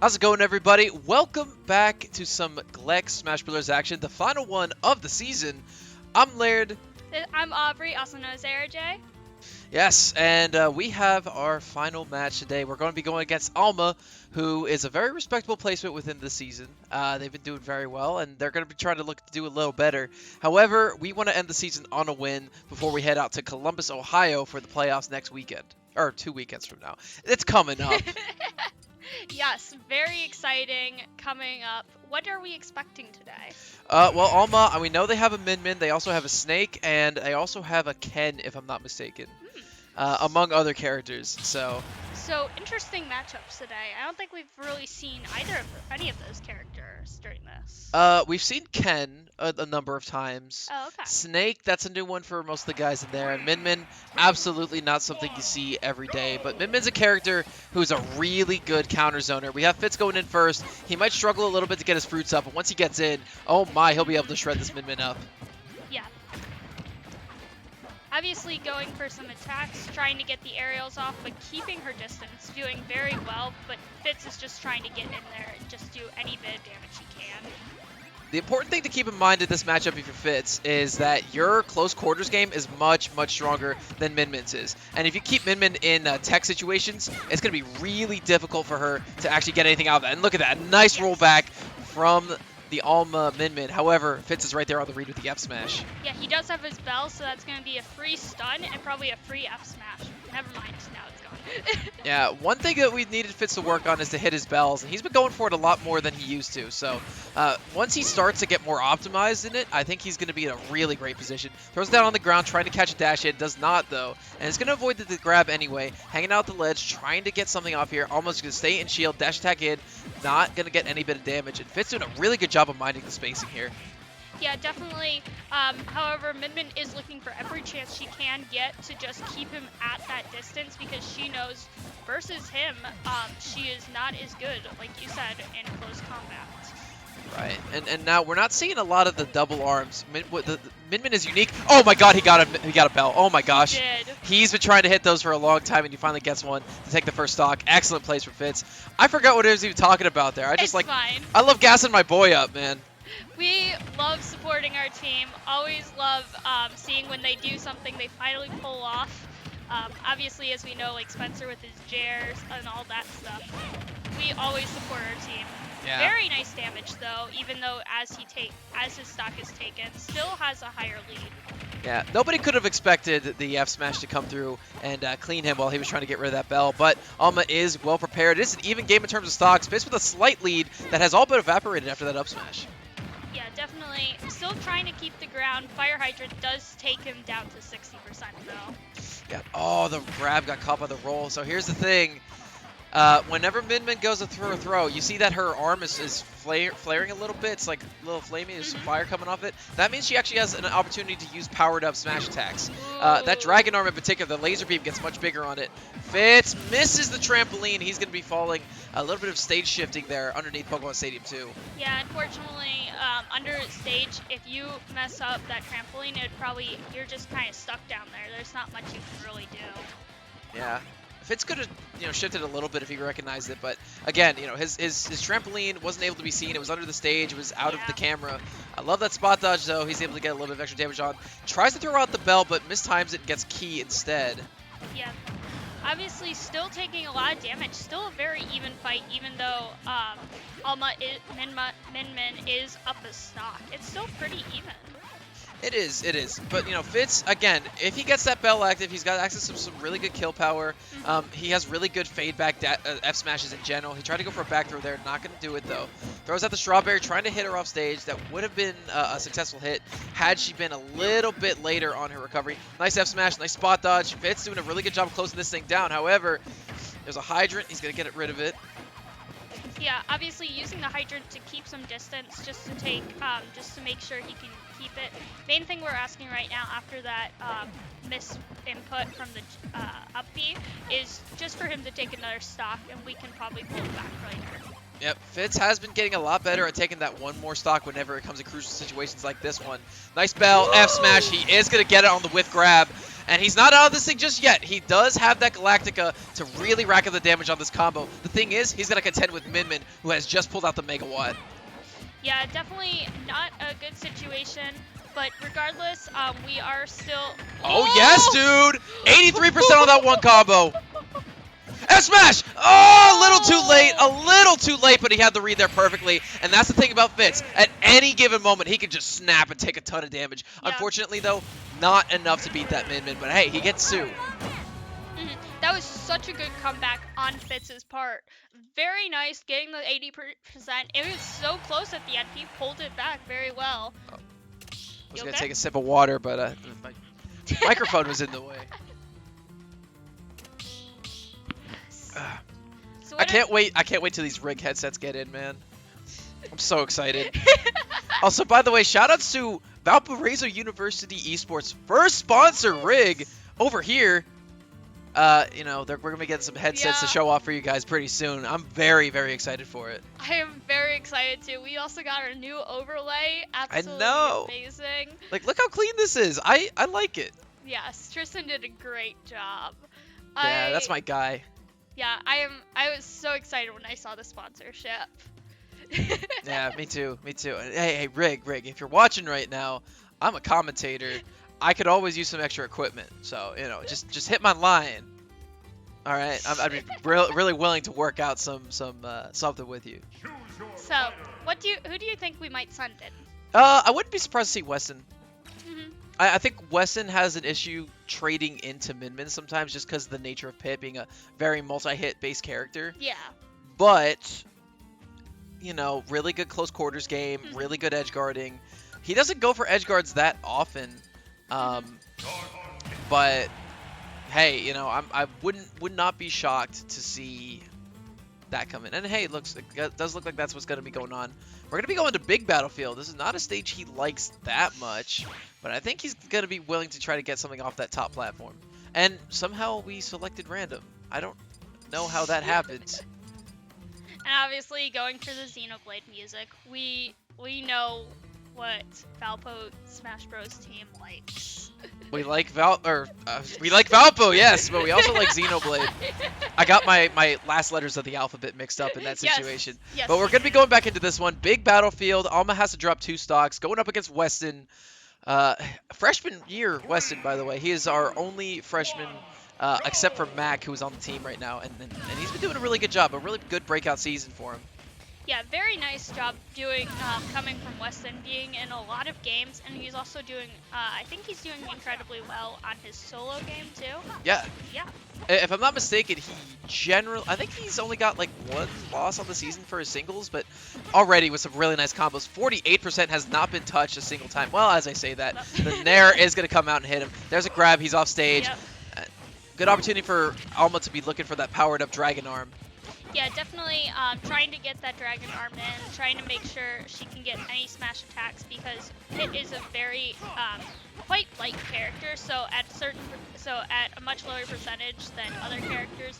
How's it going, everybody? Welcome back to some GLEC Smash Bros. Action, the final one of the season. I'm Laird. I'm Aubrey, also known as ARJ. Yes, and we have our final match today. We're going to be going against Alma, who is a very respectable placement within the season. They've been doing very well, and they're going to be trying to look to do a little better. However, we want to end the season on a win before we head out to Columbus, Ohio for the playoffs next weekend. Or 2 weekends from now. It's coming up. Yes, very exciting coming up. What are we expecting today? Well, Alma, we know they have a Min. They also have a Snake, and they also have a Ken, if I'm not mistaken, among other characters. So interesting matchups today. I don't think we've really seen any of those characters during this. We've seen Ken a number of times. Oh, okay. Snake, that's a new one for most of the guys in there. And Min, absolutely not something you see every day. But Min's a character who's a really good counter zoner. We have Fitz going in first. He might struggle a little bit to get his fruits up, but once he gets in, oh my, he'll be able to shred this Min up. Yeah. Obviously going for some attacks, trying to get the aerials off, but keeping her distance, doing very well, but Fitz is just trying to get in there and just do any bit of damage he can. The important thing to keep in mind in this matchup if you're Fitz is that your close quarters game is much stronger than Min's is. And if you keep Min in tech situations, it's going to be really difficult for her to actually get anything out of that. And look at that, nice rollback from the Alma Min. However, Fitz is right there on the read with the F smash. Yeah, he does have his bell, so that's going to be a free stun and probably a free F smash. Never mind, now it's gone. Yeah, one thing that we needed Fitz to work on is to hit his bells, and he's been going for it a lot more than he used to. So once he starts to get more optimized in it, I think he's going to be in a really great position. Throws it down on the ground, trying to catch a dash hit, does not though, and it's going to avoid the grab anyway. Hanging out the ledge, trying to get something off here, almost going to stay in shield, dash attack in, not going to get any bit of damage. And Fitz doing a really good job of minding the spacing here. Yeah, definitely. However, Min is looking for every chance she can get to just keep him at that distance because she knows versus him, she is not as good, like you said, in close combat. Right, and now we're not seeing a lot of the double arms. Min is unique. Oh my god, he got a bell. Oh my gosh. He did. He's been trying to hit those for a long time, and he finally gets one to take the first stock. Excellent plays for Fitz. I forgot what I was even talking about there. It's fine. I love gassing my boy up, man. We love supporting our team. Always love seeing when they do something they finally pull off. Obviously, as we know, like Spencer with his jairs and all that stuff. We always support our team. Yeah. Very nice damage though, even though as his stock is taken, still has a higher lead. Yeah, nobody could have expected the F smash to come through and clean him while he was trying to get rid of that bell, but Alma is well prepared. It is an even game in terms of stocks. Fitz with a slight lead that has all but evaporated after that up smash. Yeah, definitely. Still trying to keep the ground. Fire Hydrant does take him down to 60% though. Yeah. Oh, the grab got caught by the roll. So here's the thing. Whenever Min goes to throw a throw, you see that her arm is flaring a little bit. It's like a little flamey. There's some fire coming off it. That means she actually has an opportunity to use powered up smash attacks. That dragon arm in particular, the laser beam gets much bigger on it. Fitz misses the trampoline. He's going to be falling. A little bit of stage shifting there underneath Pokemon Stadium 2. Yeah, unfortunately, under stage, if you mess up that trampoline, you're just kind of stuck down there. There's not much you can really do. Yeah. Fitz could have, shifted a little bit if he recognized it, but again, his trampoline wasn't able to be seen. It was under the stage. It was out of the camera. I love that spot dodge, though. He's able to get a little bit of extra damage on. Tries to throw out the bell, but mistimes it and gets key instead. Yeah. Obviously, still taking a lot of damage. Still a very even fight, even though Min is up a stock. It's still pretty even. It is. But, Fitz, again, if he gets that bell active, he's got access to some really good kill power. He has really good fade back F smashes in general. He tried to go for a back throw there. Not going to do it, though. Throws out the strawberry, trying to hit her off stage. That would have been a successful hit had she been a little bit later on her recovery. Nice F smash, nice spot dodge. Fitz doing a really good job of closing this thing down. However, there's a hydrant. He's going to get rid of it. Yeah, obviously using the hydrant to keep some distance, just to make sure he can keep it. Main thing we're asking right now after that miss input from the up B is just for him to take another stock, and we can probably pull it back later. Yep, Fitz has been getting a lot better at taking that one more stock whenever it comes to crucial situations like this one. Nice bell, F smash. He is going to get it on the whiff grab. And he's not out of this thing just yet. He does have that Galactica to really rack up the damage on this combo. The thing is, he's going to contend with Min Min, who has just pulled out the Megawatt. Yeah, definitely not a good situation. But regardless, we are still... Oh, yes, dude! 83% on that one combo. F-smash! Oh, a little too late, but he had the read there perfectly. And that's the thing about Fitz. At any given moment, he can just snap and take a ton of damage. Yeah. Unfortunately, though, not enough to beat that Min Min. But hey, he gets Sue. That was such a good comeback on Fitz's part. Very nice, getting the 80%. It was so close at the end. He pulled it back very well. I was You going to okay? take a sip of water, but my microphone was in the way. So I can't wait till these rig headsets get in, man. I'm so excited. Also, by the way, shout outs to Valparaiso University Esports first sponsor rig over here. You know, we're gonna be getting some headsets to show off for you guys pretty soon. I'm very, very excited for it. I am very excited too. We also got our new overlay. Absolutely know. amazing. Like, look how clean this is. I like it. Yes, Tristan did a great job. Yeah, that's my guy. Yeah, I was so excited when I saw the sponsorship. Yeah, me too. Me too. And hey, Rig, if you're watching right now, I'm a commentator. I could always use some extra equipment. So, you know, just hit my line. All right, I'd be really willing to work out something with you. So, who do you think we might send in? I wouldn't be surprised to see Weston. Mhm. I think Weston has an issue trading into Min Min sometimes just because of the nature of Pit being a very multi-hit based character. Yeah. But, you know, really good close quarters game, really good edge guarding. He doesn't go for edge guards that often. But, hey, you know, I would not be shocked to see that come in. And hey, it does look like that's what's going to be going on. We're going to be going to Big Battlefield. This is not a stage he likes that much, but I think he's going to be willing to try to get something off that top platform. And somehow we selected random. I don't know how that happened. And obviously, going for the Xenoblade music, we know what Valpo Smash Bros. Team likes. We like Valpo, yes, but we also like Xenoblade. I got my last letters of the alphabet mixed up in that situation. Yes, but we're going to be going back into this one. Big Battlefield. Alma has to drop 2 stocks. Going up against Weston. Freshman year Weston, by the way. He is our only freshman, except for Mac, who's on the team right now. And he's been doing a really good job. A really good breakout season for him. Yeah, very nice job doing, coming from Weston, being in a lot of games, and he's also doing, I think he's doing incredibly well on his solo game, too. Yeah. Yeah. If I'm not mistaken, I think he's only got like 1 loss on the season for his singles, but already with some really nice combos. 48% has not been touched a single time. Well, as I say that, the Nair is going to come out and hit him. There's a grab. He's off stage. Yep. Good opportunity for Alma to be looking for that powered up Dragon Arm. Yeah, definitely trying to get that Dragon Arm in, trying to make sure she can get any smash attacks because Pit is a very quite light character. So at a much lower percentage than other characters,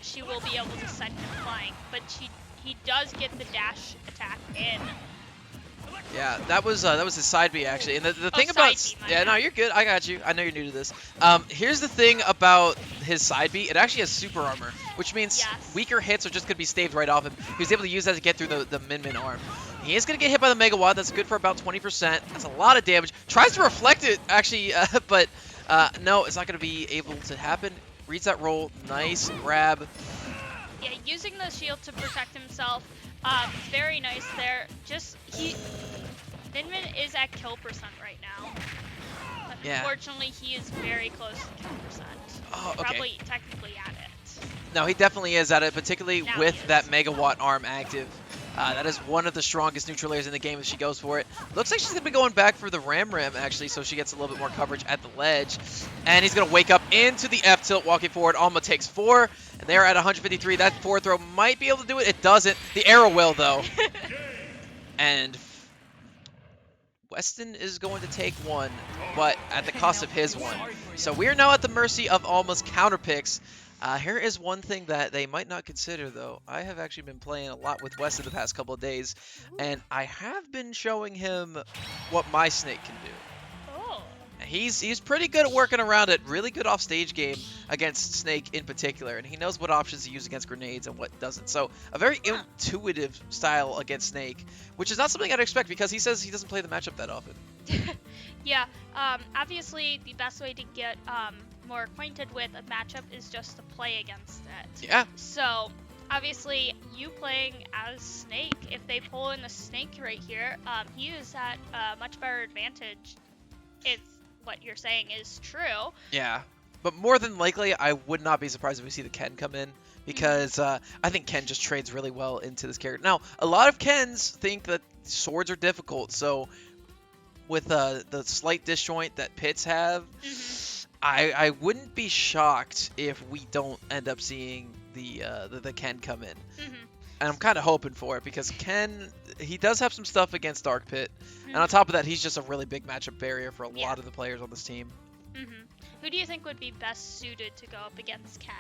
she will be able to send him flying. But he does get the dash attack in. Yeah, that was his side B actually. And the thing about no, you're good. I got you. I know you're new to this. Here's the thing about his side B. It actually has super armor, which means weaker hits are just gonna be staved right off him. He was able to use that to get through the Min Min arm. He is gonna get hit by the Megawatt. That's good for about 20%. That's a lot of damage. Tries to reflect it actually, but no, it's not gonna be able to happen. Reads that roll. Nice grab. Yeah, using the shield to protect himself. Very nice there. Min Min is at kill percent right now. But unfortunately, he is very close to kill percent. Oh, okay. Probably technically at it. No, he definitely is at it, particularly with that Megawatt arm active. That is one of the strongest neutral layers in the game if she goes for it. Looks like she's going to be going back for the Ram actually, so she gets a little bit more coverage at the ledge. And he's going to wake up into the F-tilt walking forward. Alma takes 4, and they're at 153. That 4 throw might be able to do it. It doesn't. The arrow will, though. And Weston is going to take 1, but at the cost of his 1. So we are now at the mercy of Alma's counter picks. Here is one thing that they might not consider, though. I have actually been playing a lot with Weston the past couple of days, and I have been showing him what my snake can do. Oh. he's pretty good at working around it. Really good off-stage game against Snake in particular, and he knows what options to use against grenades and what doesn't. So a very intuitive style against Snake, which is not something I'd expect because he says he doesn't play the matchup that often. Yeah, obviously the best way to get more acquainted with a matchup is just to play against it. Yeah. So obviously you playing as Snake, if they pull in the Snake right here, he is at a much better advantage if what you're saying is true. Yeah, but more than likely, I would not be surprised if we see the Ken come in because I think Ken just trades really well into this character. Now, a lot of Kens think that swords are difficult, so with the slight disjoint that pits have, I wouldn't be shocked if we don't end up seeing the Ken come in. And I'm kind of hoping for it because Ken, he does have some stuff against Dark Pit. And on top of that, he's just a really big matchup barrier for a lot of the players on this team. Who do you think would be best suited to go up against Ken?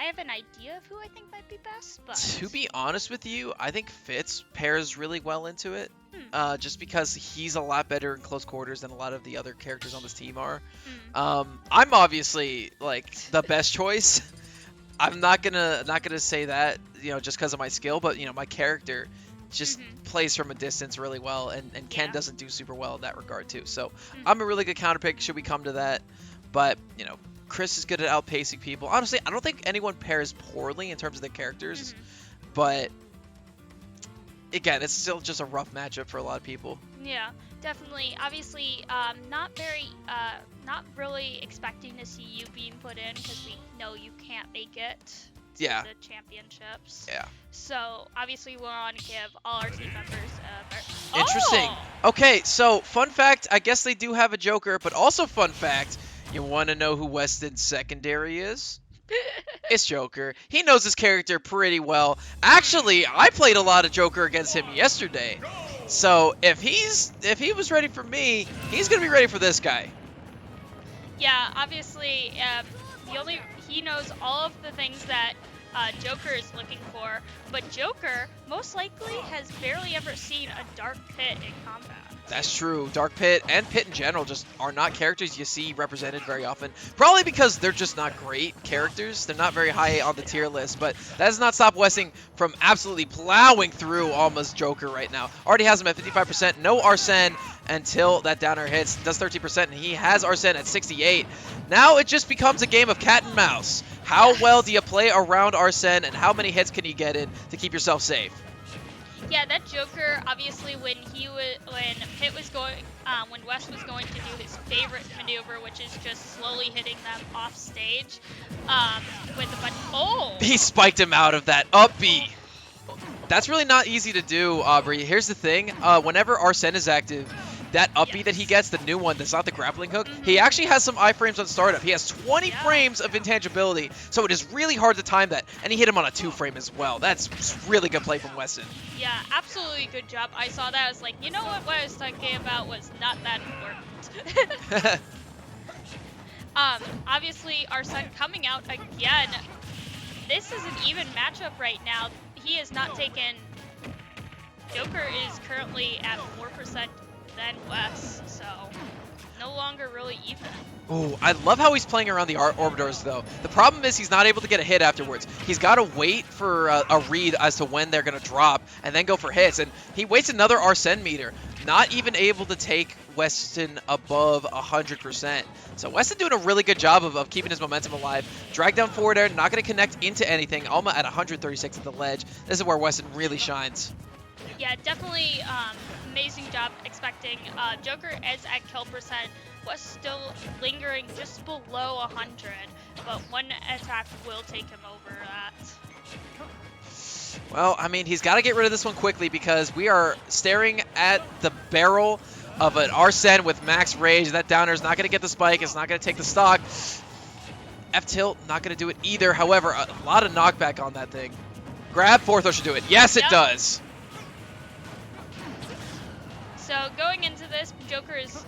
I have an idea of who I think might be best, but... To be honest with you, I think Fitz pairs really well into it. Just because he's a lot better in close quarters than a lot of the other characters on this team are. I'm obviously, like, the best choice. I'm not gonna say that, just because of my skill, but my character just plays from a distance really well, and Ken doesn't do super well in that regard too. So I'm a really good counter pick should we come to that. But Chris is good at outpacing people. Honestly, I don't think anyone pairs poorly in terms of their characters, but again, it's still just a rough matchup for a lot of people. Yeah, definitely. Obviously, not really expecting to see you being put in because we know you can't make it to the championships. Yeah. So obviously, we want to give all our team members a Interesting. Okay, so fun fact, I guess they do have a Joker, but also fun fact, you want to know who Weston's secondary is? It's Joker. He knows his character pretty well. Actually, I played a lot of Joker against him yesterday. So if he was ready for me, he's gonna be ready for this guy. Yeah, obviously, he knows all of the things that Joker is looking for, but Joker most likely has barely ever seen a Dark Pit in combat. That's true. Dark Pit and Pit in general just are not characters you see represented very often. Probably because they're just not great characters. They're not very high on the tier list, but that does not stop Westing from absolutely plowing through Alma's Joker right now. Already has him at 55%. No Arsene until that downer hits. Does 13%, and he has Arsene at 68. Now it just becomes a game of cat and mouse. How well do you play around Arsene, and how many hits can you get in to keep yourself safe? Yeah, that Joker, obviously, when West was going to do his favorite maneuver, which is just slowly hitting them off stage, with a bunch. He spiked him out of that up B. That's really not easy to do, Aubrey. Here's the thing: whenever Arsene is active, that up B that he gets, the new one that's not the grappling hook, he actually has some iframes on startup. He has 20 frames of intangibility, so it is really hard to time that. And he hit him on a 2-frame as well. That's really good play from Weston. Yeah, absolutely good job. I saw that. I was like, you know what I was talking about was not that important. Obviously, Arsene coming out again. This is an even matchup right now. He has not taken... Joker is currently at 4% than West, so no longer really even. Oh, I love how he's playing around the orbiters, though. The problem is he's not able to get a hit afterwards. He's got to wait for a read as to when they're going to drop and then go for hits. And he waits another Arsene meter, not even able to take Weston above 100%. So Weston doing a really good job of keeping his momentum alive. Drag down forward air, not going to connect into anything. Alma at 136 at the ledge. This is where Weston really shines. Yeah, definitely amazing job expecting. Joker is at kill percent. Was still lingering just below 100, but one attack will take him over that. Well, I mean, he's got to get rid of this one quickly because we are staring at the barrel of an Arsene with max rage. That downer is not going to get the spike. It's not going to take the stock. F-tilt, not going to do it either. However, a lot of knockback on that thing. Grab, 4-throw should do it. Yes, it does. So going into this, Joker is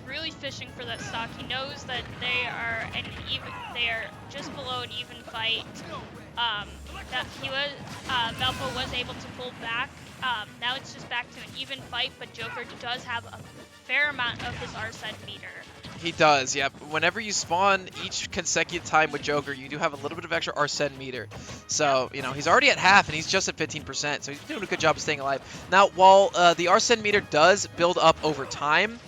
really fishing for that stock. He knows that they are just below an even fight. that he was Valpo was able to pull back. Now it's just back to an even fight, but Joker does have a fair amount of his Arsene meter. He does, yep. Whenever you spawn each consecutive time with Joker, you do have a little bit of extra Arsene meter. So, you know, he's already at half, and he's just at 15%, so he's doing a good job of staying alive. Now, while the Arsene meter does build up over time,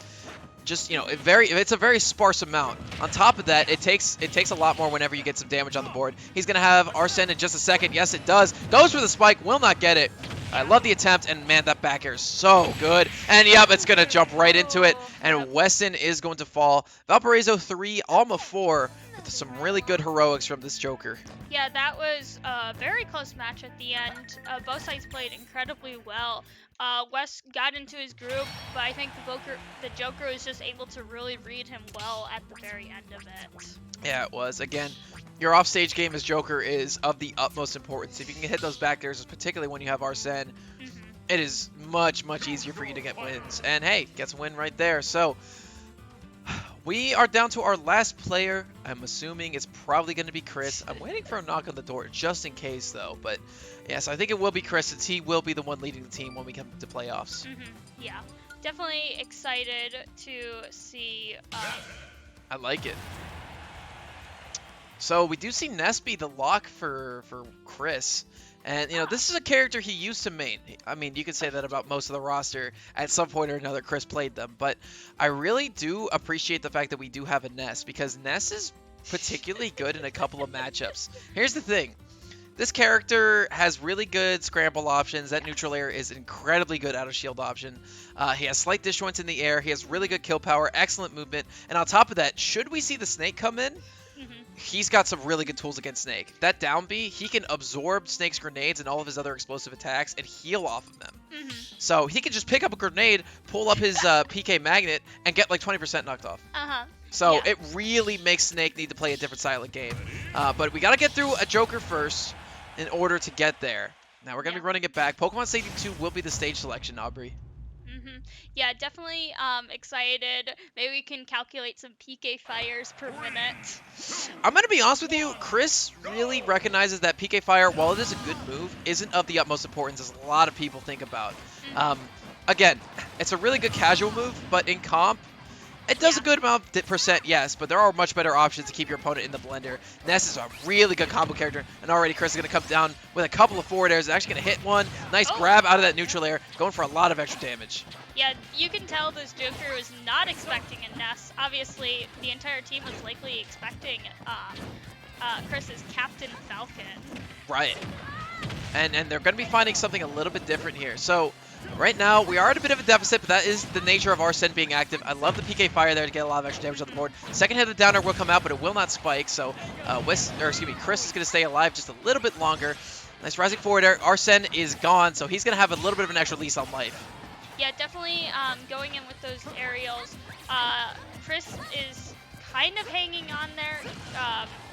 just, you know, it's a very sparse amount. On top of that, it takes a lot more whenever you get some damage on the board. He's going to have Arsene in just a second. Yes, it does. Goes for the spike, will not get it. I love the attempt, and man, that back air is so good. And yep, it's going to jump right into it, and Weston is going to fall. Valparaiso 3, Alma 4, with some really good heroics from this Joker. Yeah, that was a very close match at the end. Both sides played incredibly well. West got into his group, but I think the Joker was just able to really read him well at the very end of it. Yeah, it was. Again, your offstage game as Joker is of the utmost importance. If you can hit those back airs, particularly when you have Arsene, it is much, much easier for you to get wins. And hey, gets a win right there. So, we are down to our last player. I'm assuming it's probably going to be Chris. I'm waiting for a knock on the door just in case, though. But, yes, I think it will be Chris, since he will be the one leading the team when we come to playoffs. Yeah, definitely excited to see. I like it. So we do see Ness be the lock for Chris. And, you know, this is a character he used to main. I mean, you could say that about most of the roster. At some point or another, Chris played them. But I really do appreciate the fact that we do have a Ness, because Ness is particularly good in a couple of matchups. Here's the thing. This character has really good scramble options. That neutral air is incredibly good out of shield option. He has slight disjoints in the air. He has really good kill power, excellent movement. And on top of that, should we see the Snake come in, he's got some really good tools against Snake. That down B, he can absorb Snake's grenades and all of his other explosive attacks and heal off of them. So he can just pick up a grenade, pull up his PK magnet, and get like 20% knocked off. So it really makes Snake need to play a different silent game. But we got to get through a Joker first in order to get there. Now we're going to be running it back. Pokemon Stadium 2 will be the stage selection, Aubrey. Yeah, definitely excited. Maybe we can calculate some PK fires per minute. I'm going to be honest with you. Chris really recognizes that PK fire, while it is a good move, isn't of the utmost importance as a lot of people think about. Again, it's a really good casual move, but in comp, it does a good amount of percent, yes, but there are much better options to keep your opponent in the blender. Ness is a really good combo character, and already Chris is going to come down with a couple of forward airs. Actually going to hit one. Nice grab out of that neutral air, going for a lot of extra damage. Yeah, you can tell this Joker was not expecting a Ness. Obviously, the entire team was likely expecting Chris's Captain Falcon. Right. And they're going to be finding something a little bit different here. So, right now, we are at a bit of a deficit, but that is the nature of Arsene being active. I love the PK fire there to get a lot of extra damage on the board. Second hit of the downer will come out, but it will not spike. So, Chris is going to stay alive just a little bit longer. Nice rising forward air. Arsene is gone, so he's going to have a little bit of an extra lease on life. Yeah, definitely going in with those aerials. Chris is kind of hanging on there,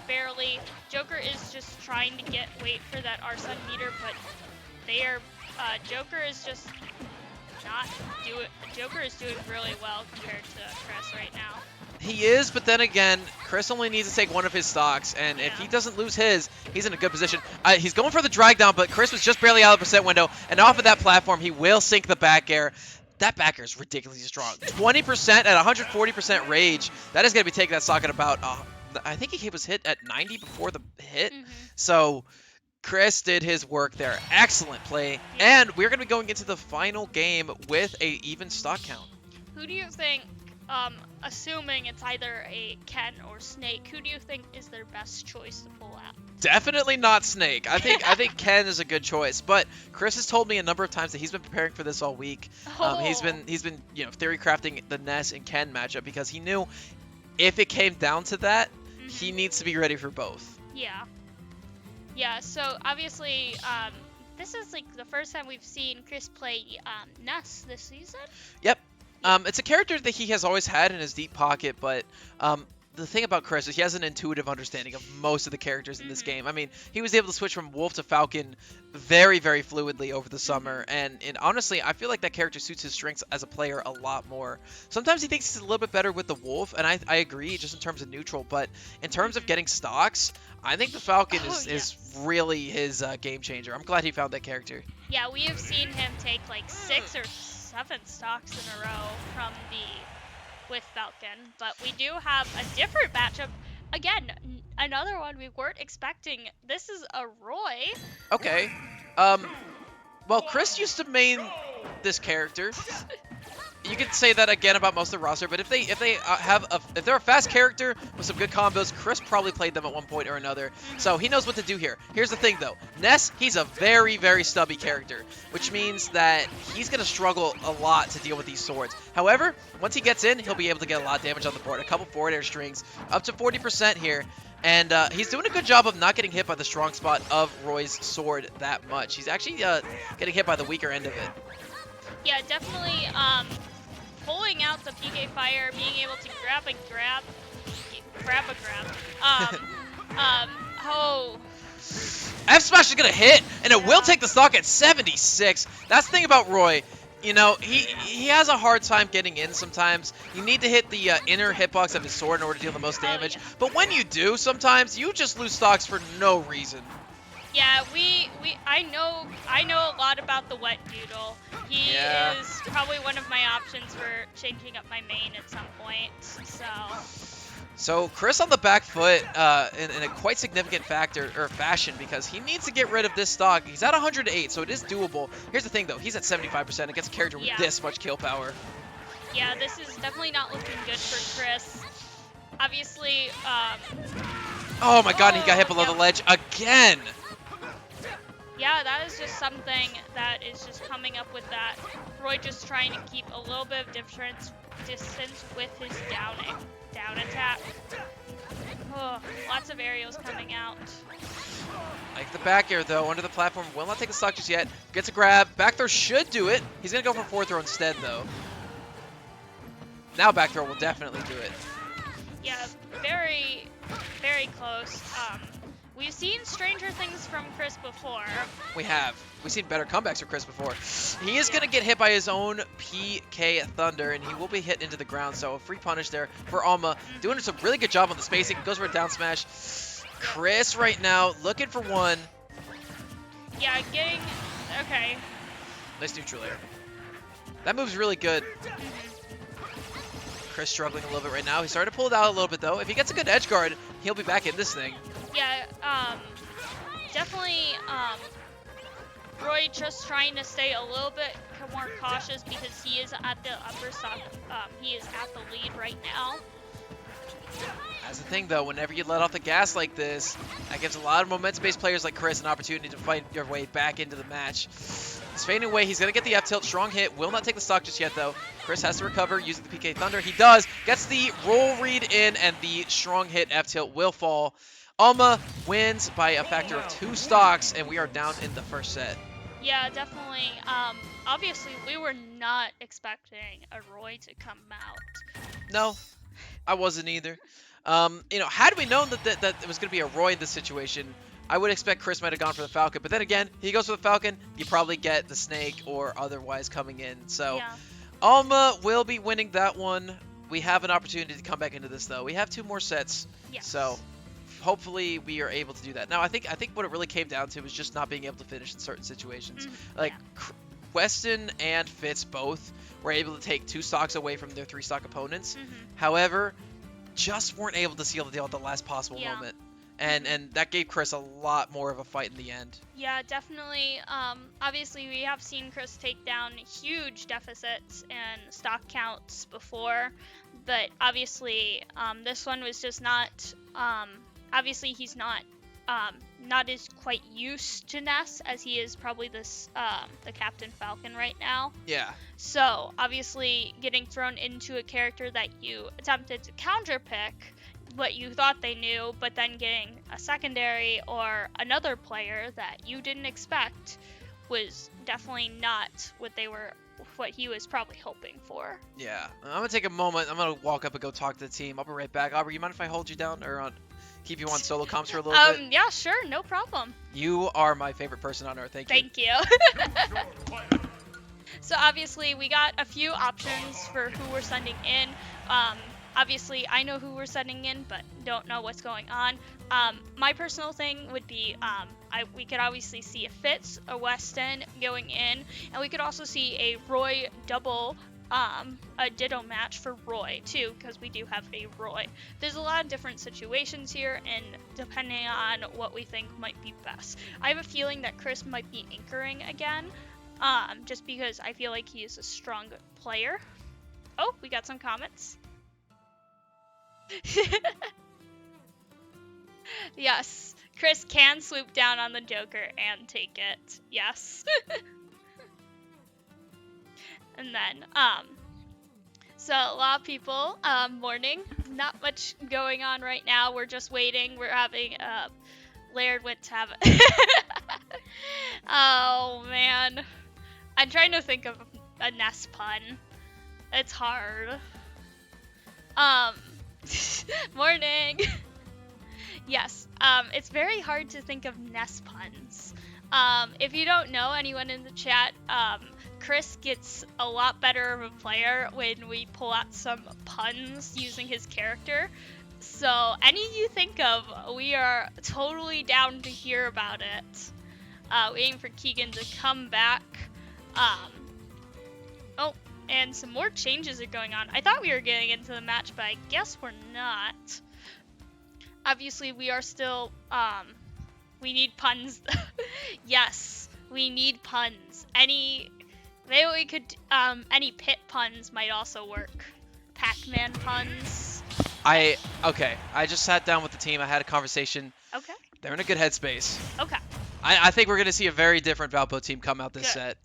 barely. Joker is just trying to wait for that Arsene meter, but Joker is just not doing. Joker is doing really well compared to Chris right now. He is, but then again, Chris only needs to take one of his stocks, and if he doesn't lose his, he's in a good position. He's going for the drag down, but Chris was just barely out of the percent window, and off of that platform, he will sink the back air. That back air is ridiculously strong. 20% at 140% rage. That is going to be taking that stock at about, I think he was hit at 90 before the hit. So Chris did his work there. Excellent play. And we're going to be going into the final game with a even stock count. Who do you think, assuming it's either a Ken or Snake, who do you think is their best choice to pull out? Definitely not Snake. I think Ken is a good choice, but Chris has told me a number of times that he's been preparing for this all week. He's been theory crafting the Ness and Ken matchup because he knew if it came down to that, he needs to be ready for both. Yeah, so obviously this is like the first time we've seen Chris play Ness this season. Yep. It's a character that he has always had in his deep pocket, but the thing about Chris is he has an intuitive understanding of most of the characters in this Mm-hmm. game. I mean, he was able to switch from Wolf to Falcon very, very fluidly over the summer, and honestly, I feel like that character suits his strengths as a player a lot more. Sometimes he thinks he's a little bit better with the Wolf, and I agree, just in terms of neutral, but in terms of getting stocks, I think the Falcon Oh, is yes. really his game changer. I'm glad he found that character. Yeah, we have seen him take like 6 or 7 stocks in a row from with Falcon, but we do have a different matchup. Again, another one we weren't expecting. This is a Roy. Okay. Well, Chris used to main this character. You could say that again about most of the roster, but if they're a fast character with some good combos, Chris probably played them at one point or another, so he knows what to do here. Here's the thing though, Ness, he's a very, very stubby character, which means that he's gonna struggle a lot to deal with these swords. However, once he gets in, he'll be able to get a lot of damage on the board. A couple forward air strings, up to 40% here, and he's doing a good job of not getting hit by the strong spot of Roy's sword that much. He's actually getting hit by the weaker end of it. Yeah, definitely. Pulling out the PK Fire, being able to grab. Oh. F Smash is gonna hit, and it will take the stock at 76. That's the thing about Roy. You know, he has a hard time getting in sometimes. You need to hit the inner hitbox of his sword in order to deal the most damage. Oh, yeah. But when you do, sometimes you just lose stocks for no reason. Yeah, I know a lot about the Wet Noodle. He is probably one of my options for changing up my main at some point. So Chris on the back foot in a quite significant fashion, because he needs to get rid of this stock. He's at 108, so it is doable. Here's the thing though, he's at 75% against a character with this much kill power. Yeah, this is definitely not looking good for Chris. Obviously, oh my god, he got hit below the ledge again. Yeah, that is just something that is just coming up with that. Roy just trying to keep a little bit of distance with his down attack. Oh, lots of aerials coming out. Like the back air though, under the platform, will not take the stock just yet. Gets a grab, back throw should do it. He's gonna go for forward throw instead though. Now back throw will definitely do it. Yeah, very, very close. We've seen stranger things from Chris before. We have. We've seen better comebacks from Chris before. He is going to get hit by his own PK Thunder, and he will be hit into the ground. So a free punish there for Alma. Doing some really good job on the spacing. Goes for a down smash. Chris right now looking for one. Yeah, getting... Okay. Nice neutral air. That move's really good. Chris struggling a little bit right now. He's starting to pull it out a little bit, though. If he gets a good edge guard, he'll be back in this thing. Yeah, definitely, Roy just trying to stay a little bit more cautious because he is at the upper stock, he is at the lead right now. That's the thing, though. Whenever you let off the gas like this, that gives a lot of momentum-based players like Chris an opportunity to fight your way back into the match. He's fading away. He's going to get the F-tilt. Strong hit. Will not take the stock just yet, though. Chris has to recover using the PK Thunder. He does. Gets the roll read in, and the strong hit F-tilt will fall. Alma wins by a factor of 2 stocks, and we are down in the first set. Yeah, definitely. Obviously, we were not expecting a Roy to come out. No, I wasn't either. You know, had we known that it was going to be a Roy in this situation, I would expect Chris might have gone for the Falcon. But then again, he goes for the Falcon, you probably get the Snake or otherwise coming in. So Yeah. Alma will be winning that one. We have an opportunity to come back into this, though. We have 2 more sets. Yes. So hopefully we are able to do that. Now, I think what it really came down to was just not being able to finish in certain situations. Like, Weston and Fitz both were able to take 2 stocks away from their 3 stock opponents. However, just weren't able to seal the deal at the last possible moment. And that gave Chris a lot more of a fight in the end. Yeah, definitely. Obviously, we have seen Chris take down huge deficits and stock counts before, but obviously, this one was just not. Obviously, he's not as quite used to Ness as he is probably the Captain Falcon right now. Yeah. So obviously, getting thrown into a character that you attempted to counterpick what you thought they knew, but then getting a secondary or another player that you didn't expect was definitely not what they were what he was probably hoping for. Yeah, I'm gonna take a moment. I'm gonna walk up and go talk to the team. I'll be right back. Aubrey, you mind if I hold you down or keep you on solo comms for a little bit? Yeah, sure, no problem. You are my favorite person on earth. Thank you. Thank you. So obviously we got a few options for who we're sending in. Obviously I know who we're sending in, but don't know what's going on. My personal thing would be we could obviously see a Fitz, a Weston going in, and we could also see a Roy double, a Ditto match for Roy too, because we do have a Roy. There's a lot of different situations here, and depending on what we think might be best. I have a feeling that Chris might be anchoring again, just because I feel like he is a strong player. Oh, we got some comments. Yes, Chris can swoop down on the Joker and take it. Yes. And then, so a lot of people, morning, not much going on right now. We're just waiting. We're having, Laird went to have Oh, man. I'm trying to think of a Ness pun. It's hard. Morning. Yes, it's very hard to think of Ness puns. If you don't know, anyone in the chat, Chris gets a lot better of a player when we pull out some puns using his character. So any you think of, we are totally down to hear about it. Waiting for Keegan to come back. Oh, and some more changes are going on. I thought we were getting into the match, but I guess we're not. Obviously, we are still, we need puns. Yes, we need puns. Maybe we could, any pit puns might also work. Pac-Man puns. Okay, I just sat down with the team. I had a conversation. Okay. They're in a good headspace. Okay. I think we're going to see a very different Valpo team come out this Good. set.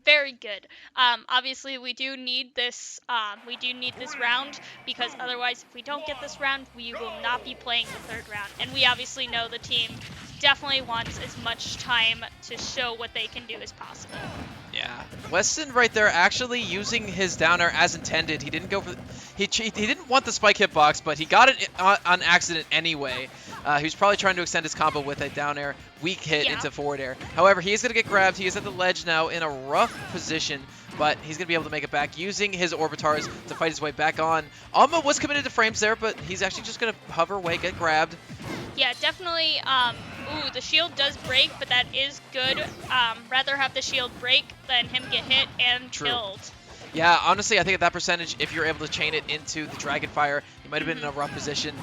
Very good. Obviously we do need this round, because otherwise if we don't get this round, we will not be playing the third round. And we obviously know the team definitely wants as much time to show what they can do as possible. Yeah, Weston right there actually using his down air as intended. He didn't go for he didn't want the spike hitbox, but he got it on accident anyway. He was probably trying to extend his combo with a down air weak hit into forward air. However, he is going to get grabbed. He is at the ledge now in a rough position, but he's going to be able to make it back using his Orbitars to fight his way back on. Alma was committed to frames there, but he's actually just going to hover away, get grabbed. Yeah, definitely. Ooh, the shield does break, but that is good. Rather have the shield break than him get hit and killed. Yeah, honestly, I think at that percentage, if you're able to chain it into the Dragonfire, he might have been in a rough position.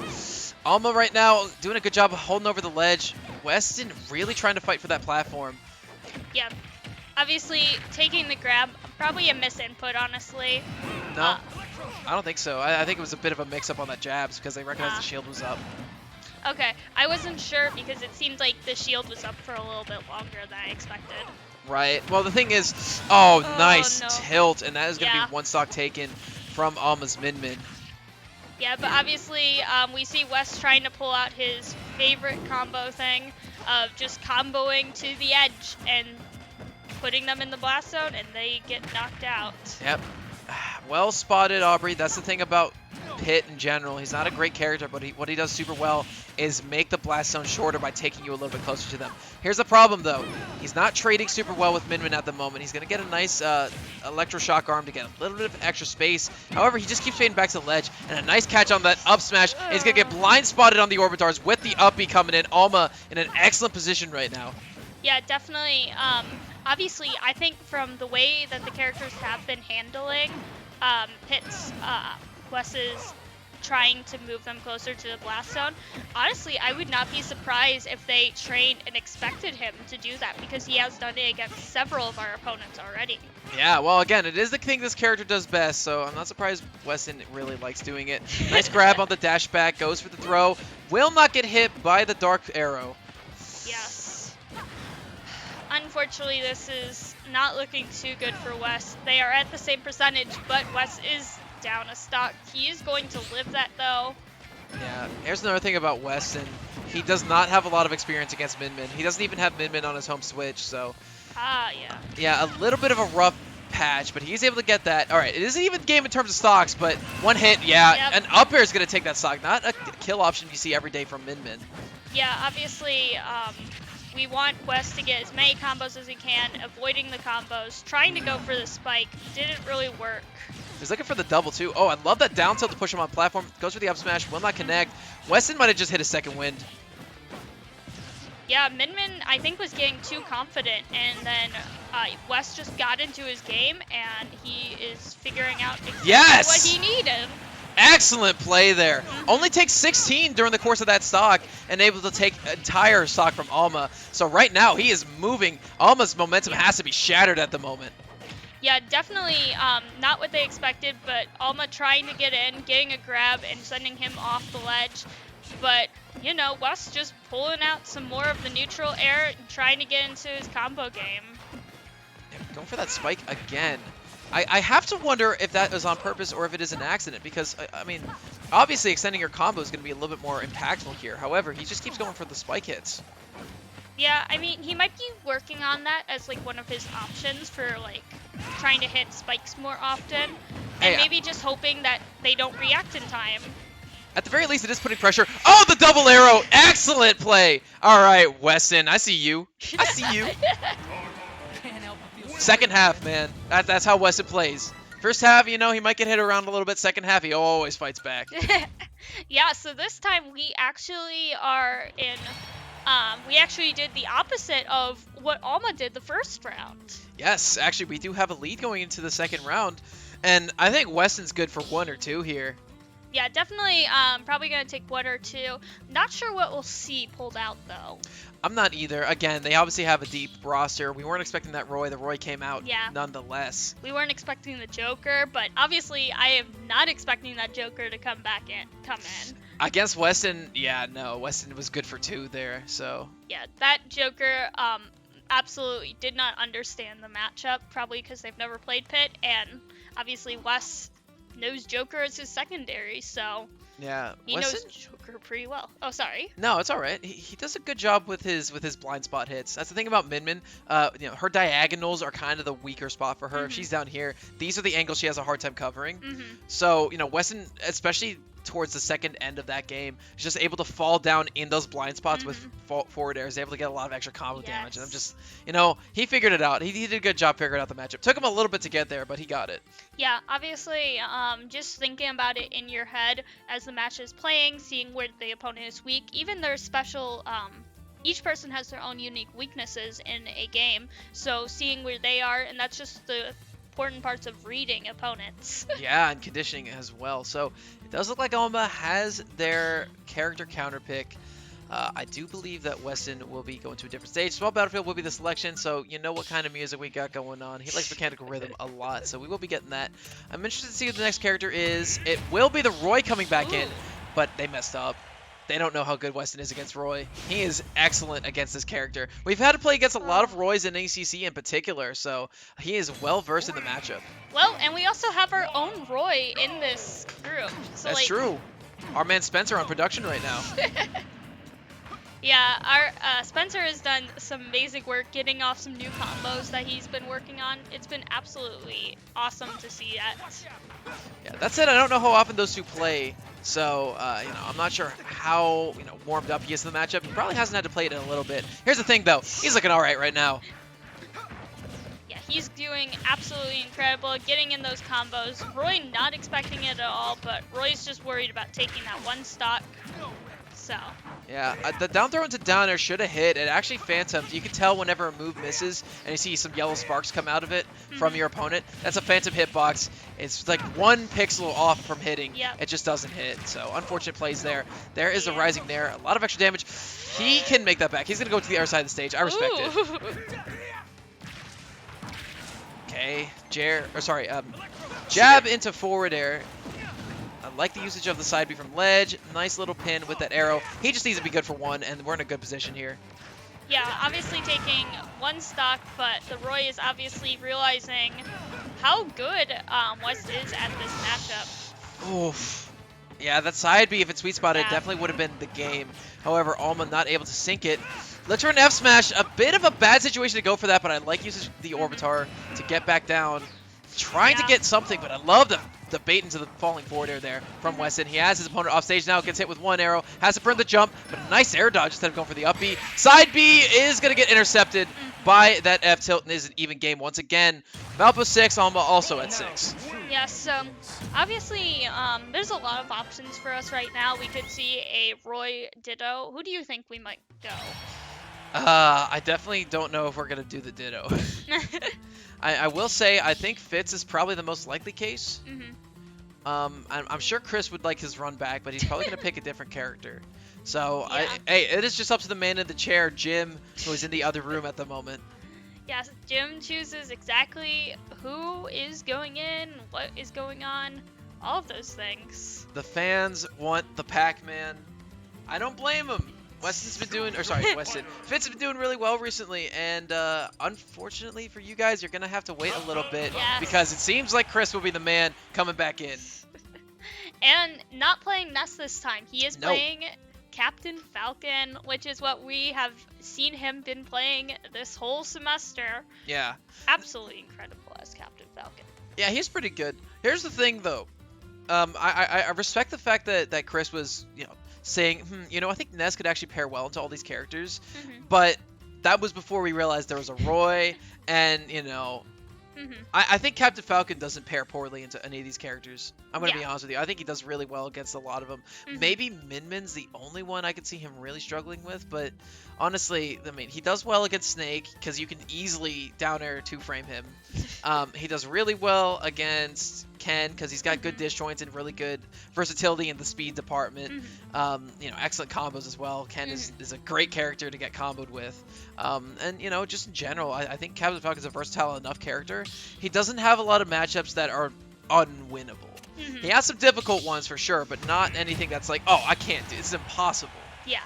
Alma right now doing a good job of holding over the ledge. Weston really trying to fight for that platform. Yeah, obviously taking the grab, probably a misinput, honestly. No, I don't think so. I think it was a bit of a mix-up on that jabs because they recognized the shield was up. Okay, I wasn't sure because it seemed like the shield was up for a little bit longer than I expected. Right. Well, the thing is, nice tilt, and that is going to be one stock taken from Alma's Min Min. Yeah, but obviously we see Wes trying to pull out his favorite combo thing of just comboing to the edge and putting them in the blast zone, and they get knocked out. Yep. Well spotted, Aubrey. That's the thing about Pit in general. He's not a great character, but what he does super well is make the blast zone shorter by taking you a little bit closer to them. Here's the problem, though. He's not trading super well with Min Min at the moment. He's going to get a nice electroshock arm to get a little bit of extra space. However, he just keeps fading back to the ledge, and a nice catch on that up smash. And he's going to get blind spotted on the Orbitars with the up B coming in. Alma in an excellent position right now. Yeah, definitely. Obviously, I think from the way that the characters have been handling Pit's, Wes's trying to move them closer to the blast zone, honestly, I would not be surprised if they trained and expected him to do that, because he has done it against several of our opponents already. Yeah, well, again, it is the thing this character does best, so I'm not surprised Weston really likes doing it. Nice grab on the dash back, goes for the throw, will not get hit by the dark arrow. Yes. Unfortunately, this is not looking too good for Wes. They are at the same percentage, but Wes is down a stock. He is going to live that, though. Yeah, here's another thing about Weston. He does not have a lot of experience against Min Min. He doesn't even have Min Min on his home Switch, so... Yeah. Yeah, a little bit of a rough patch, but he's able to get that. All right, it isn't even game in terms of stocks, but one hit, yeah, an up air is going to take that stock. Not a kill option you see every day from Min Min. Yeah, obviously, we want West to get as many combos as he can, avoiding the combos, trying to go for the spike. Didn't really work. He's looking for the double, too. Oh, I love that down tilt to push him on platform. Goes for the up smash, will not connect. Weston might have just hit his second wind. Yeah, Min Min, I think, was getting too confident, and then West just got into his game, and he is figuring out exactly what he needed. Excellent play there. Only takes 16 during the course of that stock and able to take entire stock from Alma. So right now, he is moving. Alma's momentum has to be shattered at the moment. Yeah, definitely not what they expected, but Alma trying to get in, getting a grab, and sending him off the ledge. But, you know, West just pulling out some more of the neutral air and trying to get into his combo game. Yeah, going for that spike again. I have to wonder if that was on purpose or if it is an accident, because, I mean, obviously extending your combo is going to be a little bit more impactful here. However, he just keeps going for the spike hits. Yeah, I mean, he might be working on that as, like, one of his options for, like, trying to hit spikes more often. And maybe just hoping that they don't react in time. At the very least, it is putting pressure. Oh, the double arrow! Excellent play! All right, Weston, I see you. I see you. Second half, man. That's how Weston plays. First half, you know, he might get hit around a little bit. Second half, he always fights back. Yeah, so this time we actually are in... we actually did the opposite of what Alma did the first round. Yes, actually, we do have a lead going into the second round. And I think Weston's good for 1 or 2 here. Yeah, definitely probably going to take 1 or 2. Not sure what we'll see pulled out, though. I'm not either. Again, they obviously have a deep roster. We weren't expecting that Roy. The Roy came out nonetheless. We weren't expecting the Joker, but obviously I am not expecting that Joker to come in. Against Weston, yeah, no. Weston was good for 2 there, so. Yeah, that Joker absolutely did not understand the matchup, probably because they've never played Pit, and obviously Wes knows Joker as his secondary, so yeah, he knows Joker pretty well. Oh, sorry. No, it's all right. He does a good job with his blind spot hits. That's the thing about Min Min. You know, her diagonals are kind of the weaker spot for her. If she's down here, these are the angles she has a hard time covering. So, you know, Weston, especially towards the second end of that game, is just able to fall down in those blind spots with forward air. Is able to get a lot of extra combo damage. And I'm just, you know, he figured it out. He did a good job figuring out the matchup. Took him a little bit to get there, but he got it. Yeah, obviously, just thinking about it in your head as the match is playing, seeing where the opponent is weak, even their special, each person has their own unique weaknesses in a game, so seeing where they are, and that's just the important parts of reading opponents. Yeah, and conditioning as well. So it does look like Alma has their character counter pick. I do believe that Weston will be going to a different stage. Small Battlefield will be the selection, so you know what kind of music we got going on. He likes mechanical rhythm a lot, so we will be getting that. I'm interested to see who the next character is. It will be the Roy coming back in, but they messed up. They don't know how good Weston is against Roy. He is excellent against this character. We've had to play against a lot of Roys in ACC in particular, so he is well versed in the matchup. Well, and we also have our own Roy in this group. So that's true. Our man Spencer on production right now. Yeah, our Spencer has done some amazing work getting off some new combos that he's been working on. It's been absolutely awesome to see that. Yeah, that said, I don't know how often those two play, so you know, I'm not sure how warmed up he is to the matchup. He probably hasn't had to play it in a little bit. Here's the thing, though, he's looking all right now. Yeah, he's doing absolutely incredible, getting in those combos. Roy not expecting it at all, but Roy's just worried about taking that one stock. So. Yeah, the down throw into down air should have hit. It actually phantomed. You can tell whenever a move misses and you see some yellow sparks come out of it from your opponent. That's a phantom hitbox. It's like 1 pixel off from hitting. Yep. It just doesn't hit. So unfortunate plays there. There is the rising there. A lot of extra damage. He can make that back. He's going to go to the other side of the stage. I respect it. Okay, jab into forward air. I like the usage of the side B from ledge. Nice little pin with that arrow. He just needs to be good for 1, and we're in a good position here. Yeah, obviously taking 1 stock, but the Roy is obviously realizing how good West is at this matchup. Oof. Yeah, that side B, if it's sweet spotted, definitely would have been the game. However, Alma not able to sink it. Let's F smash. A bit of a bad situation to go for that, but I like using the Orbitar to get back down. trying to get something, but I love the bait into the falling forward air there from Weston. He has his opponent off stage now, gets hit with one arrow, has to burn the jump, but a nice air dodge instead of going for the up B. Side B is going to get intercepted by that F tilt and is an even game once again. Valpo 6, Alma also at 6. Yes, obviously, there's a lot of options for us right now. We could see a Roy Ditto. Who do you think we might go? I definitely don't know if we're going to do the Ditto. I will say I think Fitz is probably the most likely case. I'm sure Chris would like his run back, but he's probably going to pick a different character. So, Yeah. hey, it is just up to the man in the chair, Jim, who is in the other room at the moment. Yes, Jim chooses exactly who is going in, what is going on, all of those things. The fans want the Pac-Man. I don't blame him. Fitz has been doing really well recently, and unfortunately for you guys, you're going to have to wait a little bit because it seems like Chris will be the man coming back in. And not playing Ness this time. He is playing Captain Falcon, which is what we have seen him been playing this whole semester. Yeah. Absolutely incredible as Captain Falcon. Yeah, he's pretty good. Here's the thing, though. I respect the fact that Chris was, saying, I think Ness could actually pair well into all these characters, but that was before we realized there was a Roy, and, I think Captain Falcon doesn't pair poorly into any of these characters. I'm going to be honest with you. I think he does really well against a lot of them. Maybe Min Min's the only one I could see him really struggling with, but honestly, I mean, he does well against Snake because you can easily down air 2-frame him. He does really well against Ken because he's got good disjoints and really good versatility in the speed department. Excellent combos as well. Ken is a great character to get comboed with. And, just in general, I think Captain Falcon is a versatile enough character. He doesn't have a lot of matchups that are unwinnable. He has some difficult ones for sure, but not anything that's like, oh, I can't do it. It's impossible. Yeah.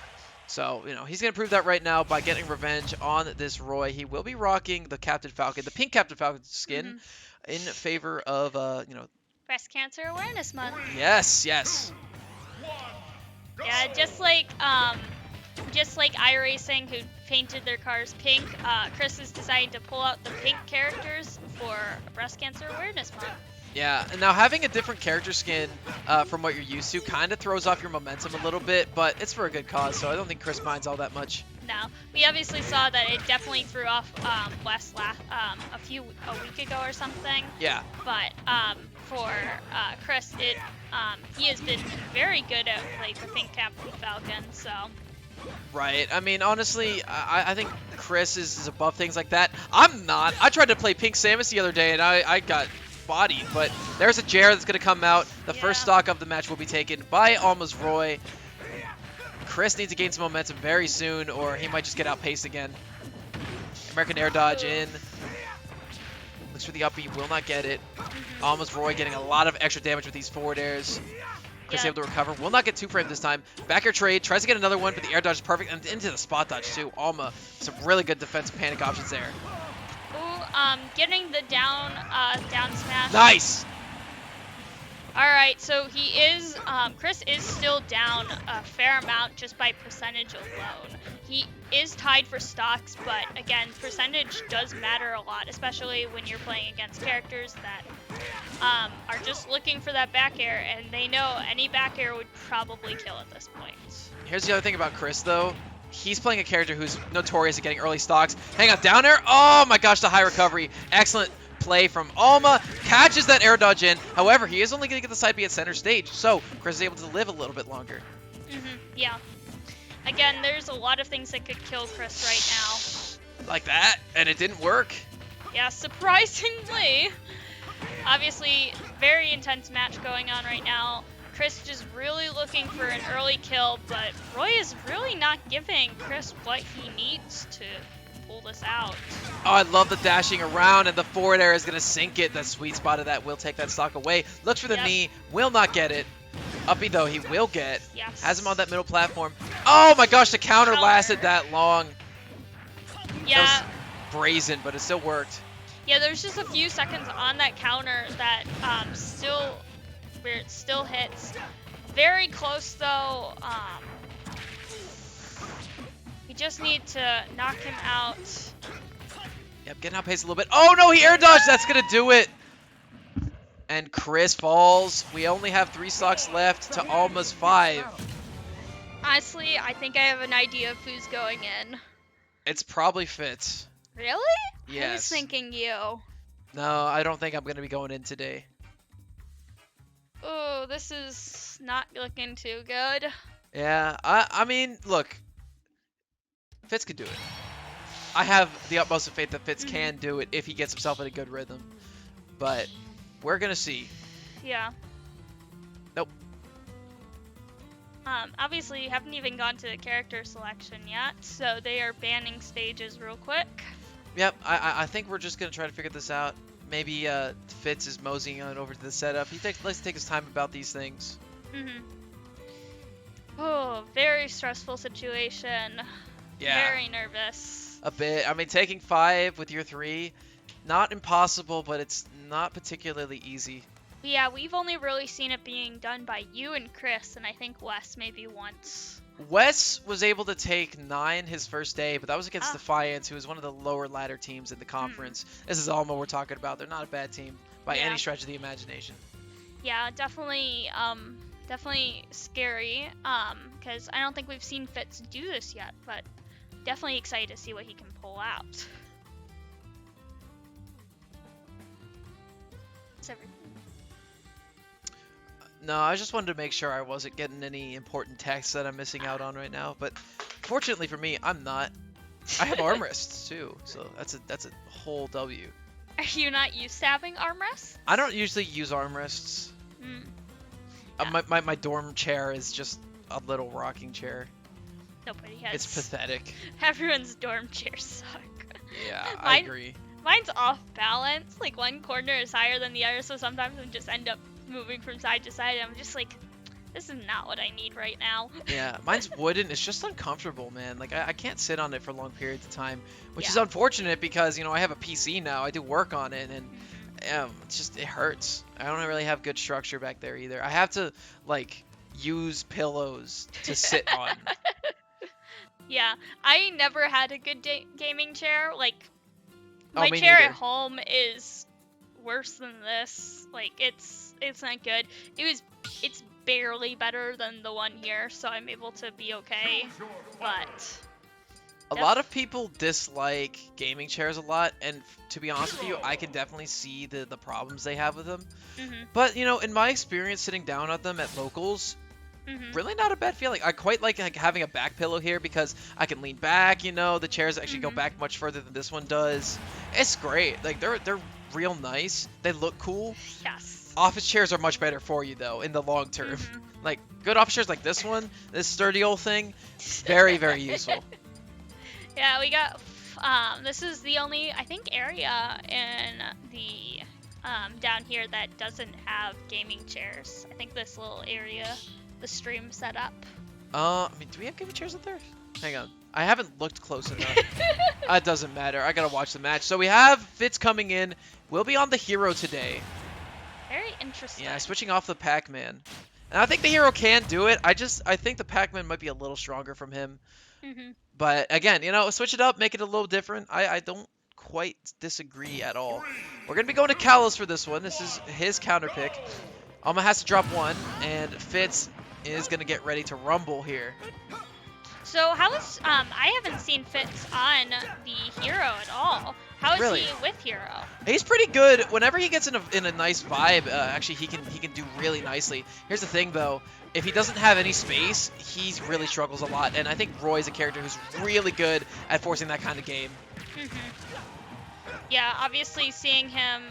So, he's going to prove that right now by getting revenge on this Roy. He will be rocking the Captain Falcon, the pink Captain Falcon skin, in favor of, Breast Cancer Awareness Month. Yes. Yeah, just like iRacing, who painted their cars pink, Chris is deciding to pull out the pink characters for Breast Cancer Awareness Month. Yeah, and now having a different character skin from what you're used to kind of throws off your momentum a little bit, but it's for a good cause, so I don't think Chris minds all that much. No, we obviously saw that it definitely threw off Wes a week ago or something. Yeah. But for Chris, he has been very good at the pink Captain Falcon, so. Right. I mean, honestly, I think Chris is above things like that. I'm not. I tried to play Pink Samus the other day, and I got bodied, but there's a Jared that's going to come out. The first stock of the match will be taken by Alma's Roy. Chris needs to gain some momentum very soon, or he might just get outpaced again. American air dodge in. Looks for the up B, will not get it. Alma's Roy getting a lot of extra damage with these forward airs. Chris able to recover. Will not get 2-framed this time. Back air trade. Tries to get another one, but the air dodge is perfect. And into the spot dodge, too. Alma, some really good defensive panic options there. Ooh, getting the down smash. Nice! Alright, so Chris is still down a fair amount just by percentage alone. He is tied for stocks, but again, percentage does matter a lot, especially when you're playing against characters that are just looking for that back air, and they know any back air would probably kill at this point. Here's the other thing about Chris, though. He's playing a character who's notorious at getting early stocks. Hang on, down air. Oh my gosh, the high recovery. Excellent play from Alma. Catches that air dodge in. However, he is only going to get the side B at center stage, so Chris is able to live a little bit longer. Yeah. Again, there's a lot of things that could kill Chris right now. Like that, and it didn't work. Yeah, surprisingly. Obviously, very intense match going on right now. Chris just really looking for an early kill, but Roy is really not giving Chris what he needs to pull this out. Oh, I love the dashing around, and the forward air is going to sink it. The sweet spot of that will take that stock away. Looks for the knee, will not get it. Uppy, though, he will get. Yes. Has him on that middle platform. Oh my gosh, the counter lasted that long. Yeah. That was brazen, but it still worked. Yeah, there's just a few seconds on that counter that where it still hits. Very close, though. We just need to knock him out. Yep, getting outpaced a little bit. Oh no, he air dodged. That's going to do it. And Chris falls. We only have 3 stocks left to Alma's 5. Honestly, I think I have an idea of who's going in. It's probably Fitz. Really? I was Yes. thinking you. No, I don't think I'm going to be going in today. Oh, this is not looking too good. Yeah, I mean, look. Fitz could do it. I have the utmost of faith that Fitz can do it if he gets himself in a good rhythm. But we're going to see. Yeah. Nope. Obviously, you haven't even gone to the character selection yet, so they are banning stages real quick. Yep, I think we're just going to try to figure this out. Maybe Fitz is moseying on over to the setup. He likes to take his time about these things. Oh, very stressful situation. Yeah. Very nervous. A bit. I mean, taking 5 with your 3, not impossible, but it's not particularly easy. Yeah, we've only really seen it being done by you and Chris, and I think Wes maybe once. Wes was able to take 9 his first day, but that was against Defiance, who is one of the lower ladder teams in the conference. This is Alma we're talking about. They're not a bad team by any stretch of the imagination. Yeah, definitely scary, because I don't think we've seen Fitz do this yet, but definitely excited to see what he can pull out. That's everything. No, I just wanted to make sure I wasn't getting any important texts that I'm missing out on right now, but fortunately for me, I'm not. I have armrests too, so that's a whole W. Are you not used to having armrests? I don't usually use armrests. Yeah. My dorm chair is just a little rocking chair. Nobody has. It's pathetic. Everyone's dorm chairs suck. Yeah, I agree. Mine's off balance. Like one corner is higher than the other, so sometimes I just end up moving from side to side. And I'm just like, this is not what I need right now. Yeah, mine's wooden. It's just uncomfortable, man. Like I can't sit on it for long periods of time, which is unfortunate because I have a PC now. I do work on it, and it hurts. I don't really have good structure back there either. I have to like use pillows to sit on. Yeah, I never had a good gaming chair. Like my me chair neither. at home is worse than this. Like it's not good. It's barely better than the one here, so I'm able to be okay. But a lot of people dislike gaming chairs a lot, and to be honest with you, I can definitely see the problems they have with them. But in my experience sitting down at them at locals, really not a bad feeling. I quite like having a back pillow here because I can lean back. The chairs actually go back much further than this one does. It's great. Like they're real nice. They look cool. Yes. Office chairs are much better for you though in the long term. Like good office chairs like this one, this sturdy old thing, very very useful. Yeah, we got. This is the only I think area in the down here that doesn't have gaming chairs. I think this little area, the stream setup. I mean, do we have gaming chairs up there? Hang on. I haven't looked close enough. It doesn't matter. I gotta watch the match. So we have Fitz coming in. We'll be on the hero today. Very interesting. Yeah, switching off the Pac-Man. And I think the hero can do it. I think the Pac-Man might be a little stronger from him. But again, switch it up, make it a little different. I don't quite disagree at all. We're gonna be going to Kalos for this one. This is his counter pick. Alma has to drop 1, and Fitz is gonna get ready to rumble here. So how is I haven't seen Fitz on the hero at all. How is he with hero? He's pretty good. Whenever he gets in a nice vibe, actually he can do really nicely. Here's the thing though, if he doesn't have any space, he really struggles a lot. And I think Roy's a character who's really good at forcing that kind of game. Yeah, obviously seeing him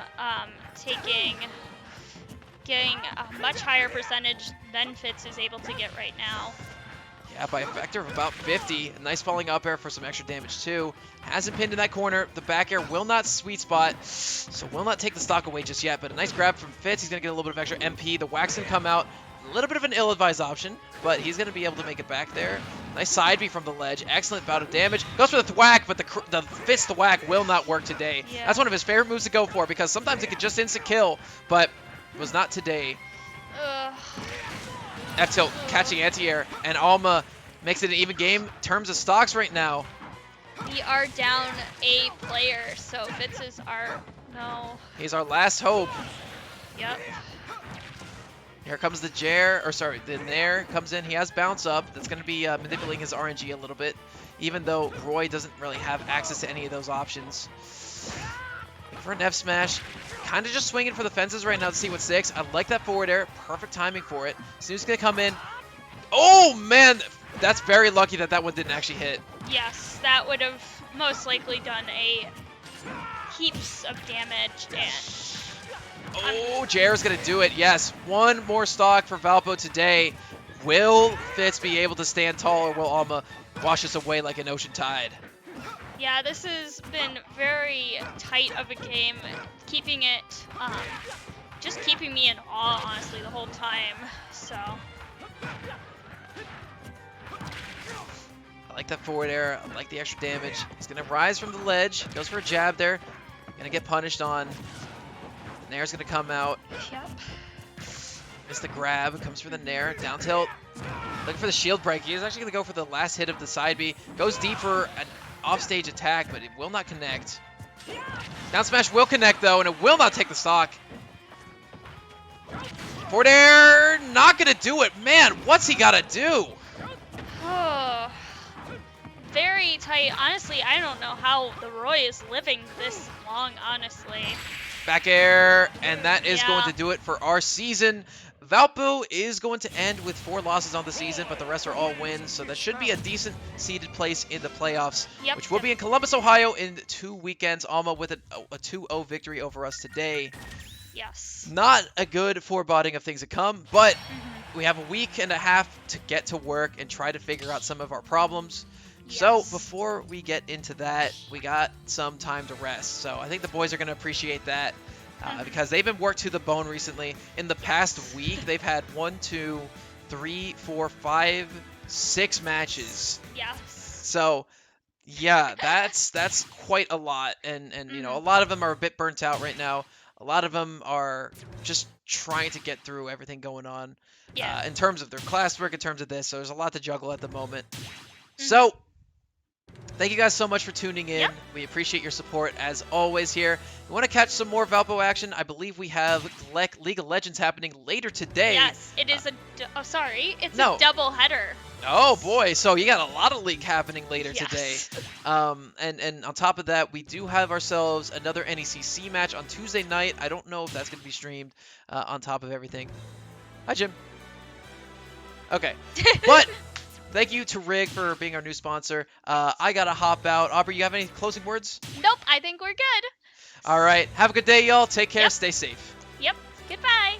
getting a much higher percentage than Fitz is able to get right now. Yeah, by a factor of about 50. A nice falling up air for some extra damage too. Hasn't pinned in that corner. The back air will not sweet spot, so will not take the stock away just yet. But a nice grab from Fitz. He's going to get a little bit of extra MP. The wax can come out. A little bit of an ill-advised option, but he's going to be able to make it back there. Nice side B from the ledge. Excellent bout of damage. Goes for the thwack, but the Fitz thwack will not work today. Yeah. That's one of his favorite moves to go for because sometimes it could just instant kill, but it was not today. F tilt catching anti-air, and Alma makes it an even game. Terms of stocks right now. We are down a player, so Fitz is our He's our last hope. Yep. Here comes the Jer, or sorry, the Nair comes in. He has bounce up. That's going to be manipulating his RNG a little bit, even though Roy doesn't really have access to any of those options. For an F smash, kind of just swinging for the fences right now to see what sticks. I like that forward air. Perfect timing for it. Snoop's going to come in. Oh, man. That's very lucky that that one didn't actually hit. Yes, that would have most likely done a heaps of damage. And Oh, Jer's going to do it. Yes, one more stock for Valpo today. Will Fitz be able to stand tall, or will Alma wash us away like an ocean tide? yeah, this has been very tight of a game, keeping it, just keeping me in awe, honestly, the whole time. So. I like that forward air. I like the extra damage. He's going to rise from the ledge. Goes for a jab there. Going to get punished on. Nair's going to come out. Yep. Missed the grab. Comes for the Nair. Down tilt. Looking for the shield break. He's actually going to go for the last hit of the side B. Goes deep for an offstage attack, but it will not connect. Down smash will connect, though, and it will not take the stock. Forward air. Not going to do it. Man, what's he got to do? Oh. Very tight. Honestly, I don't know how the Roy is living this long, honestly. Back air, and that is Yeah. going to do it for our season. Valpo is going to end with 4 losses on the season, but the rest are all wins, so that should be a decent seeded place in the playoffs, Yep. which will be in Columbus, Ohio in 2 weekends. Alma with a 2-0 victory over us today. Yes. Not a good foreboding of things to come, but we have a week and a half to get to work and try to figure out some of our problems. So Yes. before we get into that, we got some time to rest. So I think the boys are going to appreciate that because they've been worked to the bone recently. In the past week, they've had 1, 2, 3, 4, 5, 6 matches. Yes. So yeah, that's quite a lot, and you know, a lot of them are a bit burnt out right now. A lot of them are just trying to get through everything going on Yeah. in terms of their classwork, in terms of this. So there's a lot to juggle at the moment. So thank you guys so much for tuning in. Yep. We appreciate your support as always here. You want to catch some more Valpo action? I believe we have GLEC League of Legends happening later today. Yes, it is it's no. a double header. Oh boy, so you got a lot of league happening later Yes. today. And on top of that, we do have ourselves another NECC match on Tuesday night. I don't know if that's going to be streamed on top of everything. Hi, Jim. Okay, but thank you to Rig for being our new sponsor. I got to hop out. Aubrey, you have any closing words? Nope, I think we're good. All right, have a good day, y'all. Take care. Yep. Stay safe. Yep, goodbye.